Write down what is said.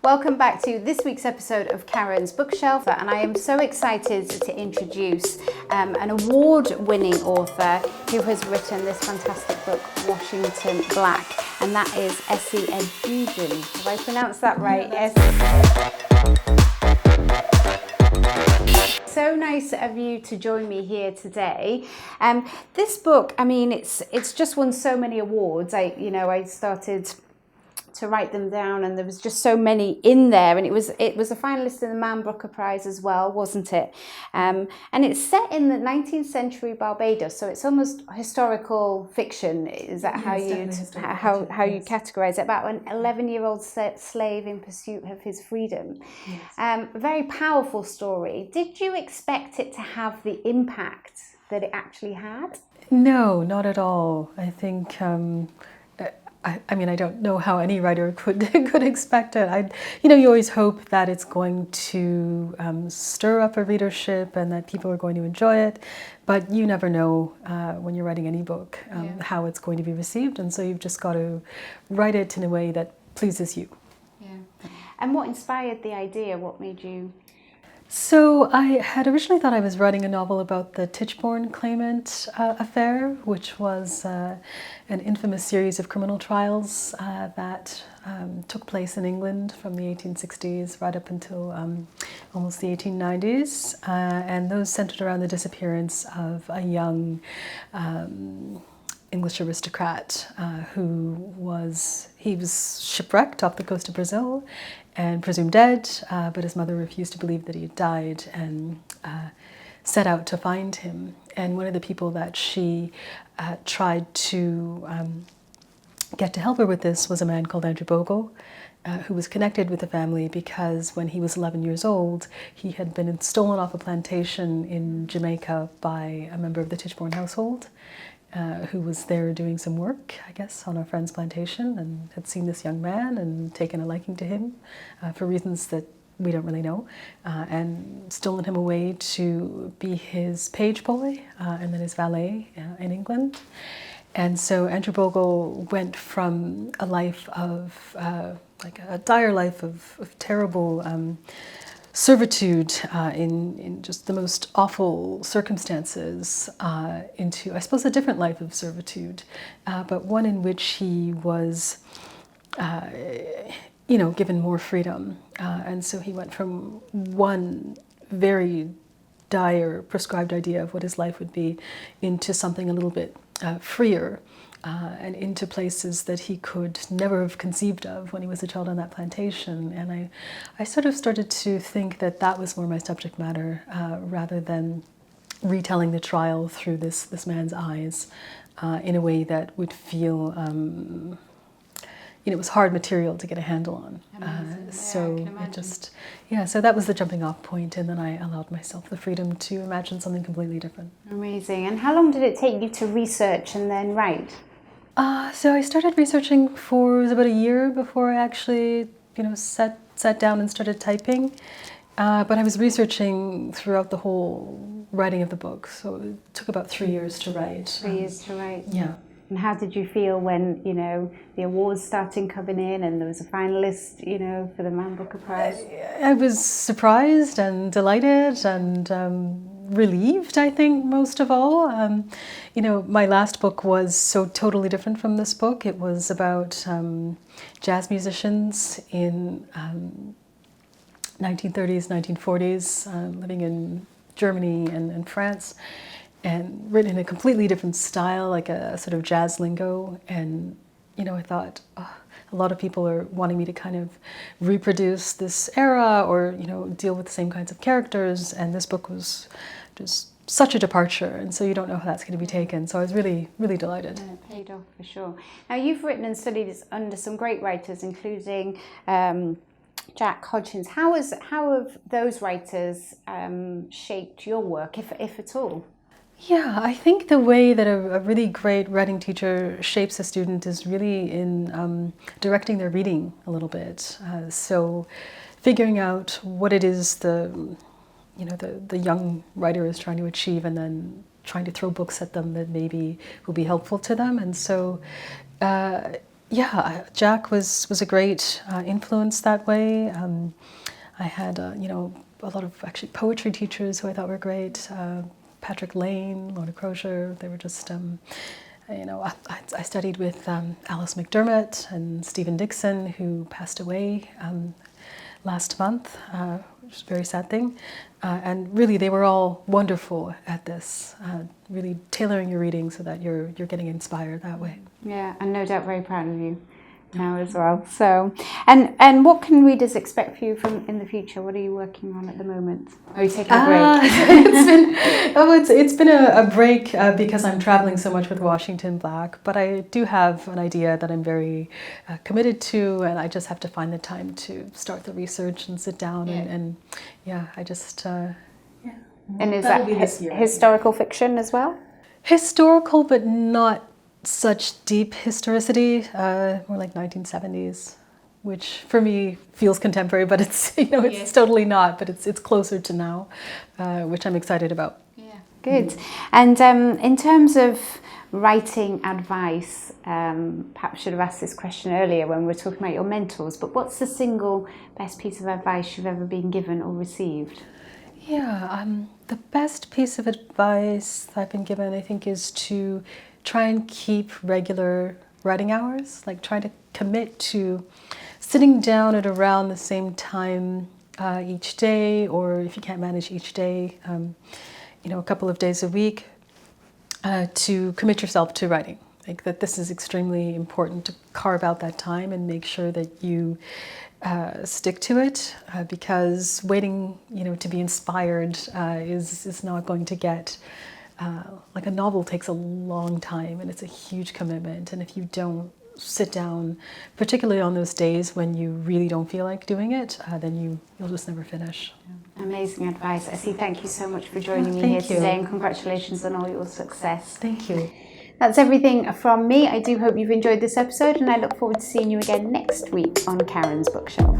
Welcome back to this week's episode of Karen's Bookshelf, and I am so excited to introduce an award-winning author who has written this fantastic book, Washington Black, and that is Esi Edugyan. Have I pronounced that right? Yes. So nice of you to join me here today. This book, I mean, it's just won so many awards. I started to write them down, and there was just so many in there, and it was a finalist in the Man Booker Prize as well, wasn't it? And it's set in the 19th century Barbados, so it's almost historical fiction. Is that how you categorize it? About an 11-year-old slave in pursuit of his freedom. Yes. A very powerful story. Did you expect it to have the impact that it actually had? No, not at all. I think. I mean, I don't know how any writer could expect it. You always hope that it's going to stir up a readership and that people are going to enjoy it, but you never know when you're writing any book how it's going to be received, and so you've just got to write it in a way that pleases you. Yeah. And what inspired the idea? What made you? So I had originally thought I was writing a novel about the Tichborne claimant affair, which was an infamous series of criminal trials that took place in England from the 1860s right up until almost the 1890s. And those centered around the disappearance of a young English aristocrat who was shipwrecked off the coast of Brazil and presumed dead, but his mother refused to believe that he had died and set out to find him. And one of the people that she tried to get to help her with this was a man called Andrew Bogle, who was connected with the family because when he was 11 years old, he had been stolen off a plantation in Jamaica by a member of the Tichborne household. Who was there doing some work, I guess, on a friend's plantation, and had seen this young man and taken a liking to him for reasons that we don't really know, and stolen him away to be his page boy and then his valet in England. And so Andrew Bogle went from a life of, like a dire life of terrible servitude in just the most awful circumstances into, I suppose, a different life of servitude, but one in which he was, given more freedom. And so he went from one very dire prescribed idea of what his life would be into something a little bit freer. And into places that he could never have conceived of when he was a child on that plantation. And I sort of started to think that that was more my subject matter rather than retelling the trial through this man's eyes in a way that would feel, it was hard material to get a handle on. So that was the jumping off point, and then I allowed myself the freedom to imagine something completely different. Amazing. And how long did it take you to research and then write? So I started researching for about a year before I actually, sat down and started typing. But I was researching throughout the whole writing of the book, so it took about 3 years to write. 3 years to write. Yeah. And how did you feel when, the awards started coming in and there was a finalist, for the Man Booker Prize? I was surprised and delighted and relieved, I think, most of all. My last book was so totally different from this book. It was about jazz musicians in 1930s, 1940s, living in Germany and France, and written in a completely different style, like a sort of jazz lingo. And, I thought, a lot of people are wanting me to kind of reproduce this era or, deal with the same kinds of characters. And this book was just such a departure. And so you don't know how that's going to be taken. So I was really, really delighted. Yeah, it paid off for sure. Now, you've written and studied this under some great writers, including Jack Hodgins. How have those writers shaped your work, if at all? Yeah, I think the way that a really great writing teacher shapes a student is really in directing their reading a little bit. So figuring out what it is the young writer is trying to achieve, and then trying to throw books at them that maybe will be helpful to them. And so Yeah, Jack was a great influence that way. I had, a lot of actually poetry teachers who I thought were great. Patrick Lane, Lorna Crozier, they were just, I studied with Alice McDermott and Stephen Dixon, who passed away last month, which is a very sad thing. And really, they were all wonderful at this, really tailoring your reading so that you're getting inspired that way. Yeah, and no doubt very proud of you now as well. So, and what can readers expect for you from in the future? What are you working on at the moment? Are you taking a break? It's been a break because I'm traveling so much with Washington Black, but I do have an idea that I'm very committed to, and I just have to find the time to start the research and sit down and I just And is that historical fiction as well? Historical, but not such deep historicity, more like 1970s, which for me feels contemporary, but it's it's totally not, but it's closer to now, which I'm excited about. Yeah, good. And in terms of writing advice, perhaps should have asked this question earlier when we were talking about your mentors, but what's the single best piece of advice you've ever been given or received? Yeah, the best piece of advice I've been given, I think, is to try and keep regular writing hours, like try to commit to sitting down at around the same time each day, or if you can't manage each day, a couple of days a week, to commit yourself to writing. Like that this is extremely important to carve out that time and make sure that you stick to it, because waiting, to be inspired is not going to get. Like a novel takes a long time and it's a huge commitment, and if you don't sit down, particularly on those days when you really don't feel like doing it, then you'll just never finish. Amazing advice. Esi, thank you so much for joining me here today, and congratulations on all your success. Thank you. That's everything from me. I do hope you've enjoyed this episode, and I look forward to seeing you again next week on Karen's Bookshelf.